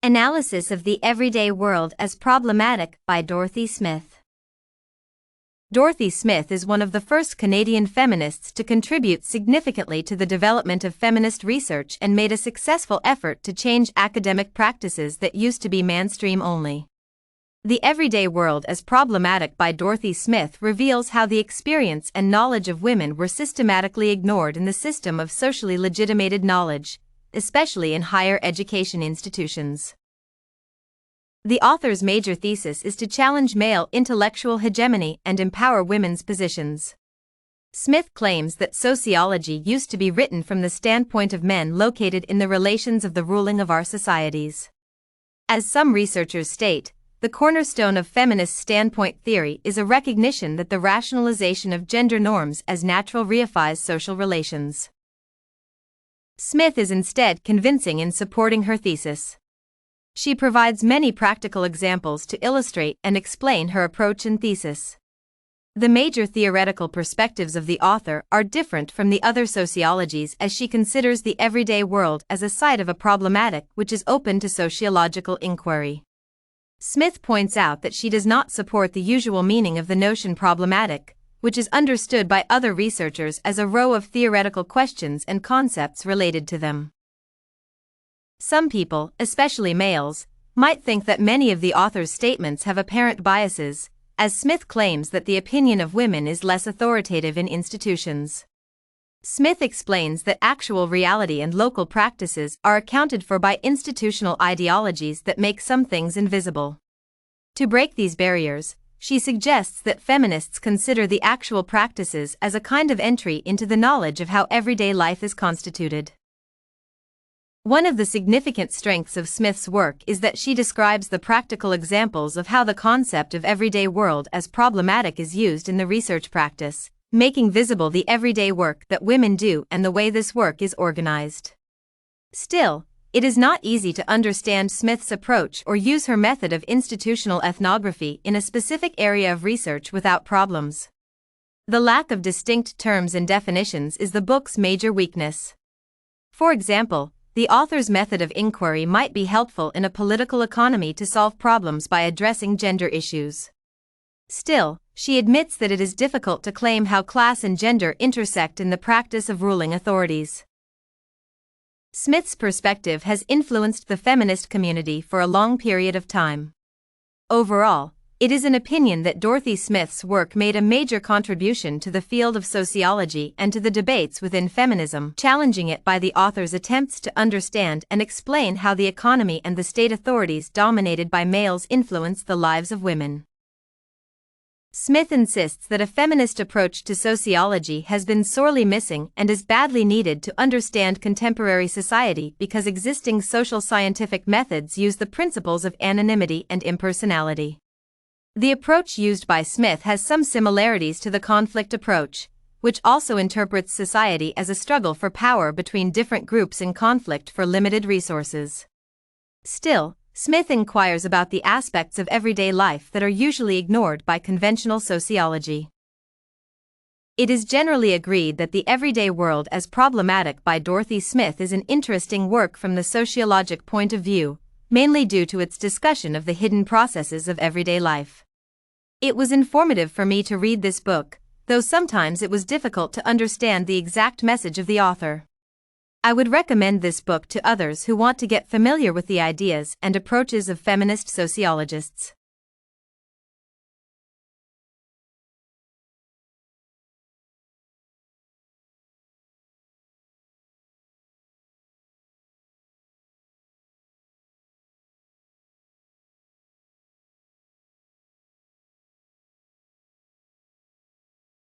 Analysis of the Everyday World as Problematic by Dorothy Smith. Dorothy Smith is one of the first Canadian feminists to contribute significantly to the development of feminist research and made a successful effort to change academic practices that used to be mainstream only. The Everyday World as Problematic by Dorothy Smith reveals how the experience and knowledge of women were systematically ignored in the system of socially legitimated knowledge, especially in higher education institutions. The author's major thesis is to challenge male intellectual hegemony and empower women's positions. Smith claims that sociology used to be written from the standpoint of men located in the relations of the ruling of our societies. As some researchers state, the cornerstone of feminist standpoint theory is a recognition that the rationalization of gender norms as natural reifies social relations. Smith is instead convincing in supporting her thesis. She provides many practical examples to illustrate and explain her approach and thesis. The major theoretical perspectives of the author are different from the other sociologies, as she considers the everyday world as a side of a problematic which is open to sociological inquiry. Smith points out that she does not support the usual meaning of the notion problematic, which is understood by other researchers as a row of theoretical questions and concepts related to them. Some people, especially males, might think that many of the author's statements have apparent biases, as Smith claims that the opinion of women is less authoritative in institutions. Smith explains that actual reality and local practices are accounted for by institutional ideologies that make some things invisible. To break these barriers, she suggests that feminists consider the actual practices as a kind of entry into the knowledge of how everyday life is constituted. One of the significant strengths of Smith's work is that she describes the practical examples of how the concept of everyday world as problematic is used in the research practice, making visible the everyday work that women do and the way this work is organized. Still, it is not easy to understand Smith's approach or use her method of institutional ethnography in a specific area of research without problems. The lack of distinct terms and definitions is the book's major weakness. For example, the author's method of inquiry might be helpful in a political economy to solve problems by addressing gender issues. Still, she admits that it is difficult to claim how class and gender intersect in the practice of ruling authorities. Smith's perspective has influenced the feminist community for a long period of time. Overall, it is an opinion that Dorothy Smith's work made a major contribution to the field of sociology and to the debates within feminism, challenging it by the author's attempts to understand and explain how the economy and the state authorities dominated by males influence the lives of women. Smith insists that a feminist approach to sociology has been sorely missing and is badly needed to understand contemporary society because existing social scientific methods use the principles of anonymity and impersonality. The approach used by Smith has some similarities to the conflict approach, which also interprets society as a struggle for power between different groups in conflict for limited resources. Still, Smith inquires about the aspects of everyday life that are usually ignored by conventional sociology. It is generally agreed that The Everyday World as Problematic by Dorothy Smith is an interesting work from the sociologic point of view, mainly due to its discussion of the hidden processes of everyday life. It was informative for me to read this book, though sometimes it was difficult to understand the exact message of the author. I would recommend this book to others who want to get familiar with the ideas and approaches of feminist sociologists.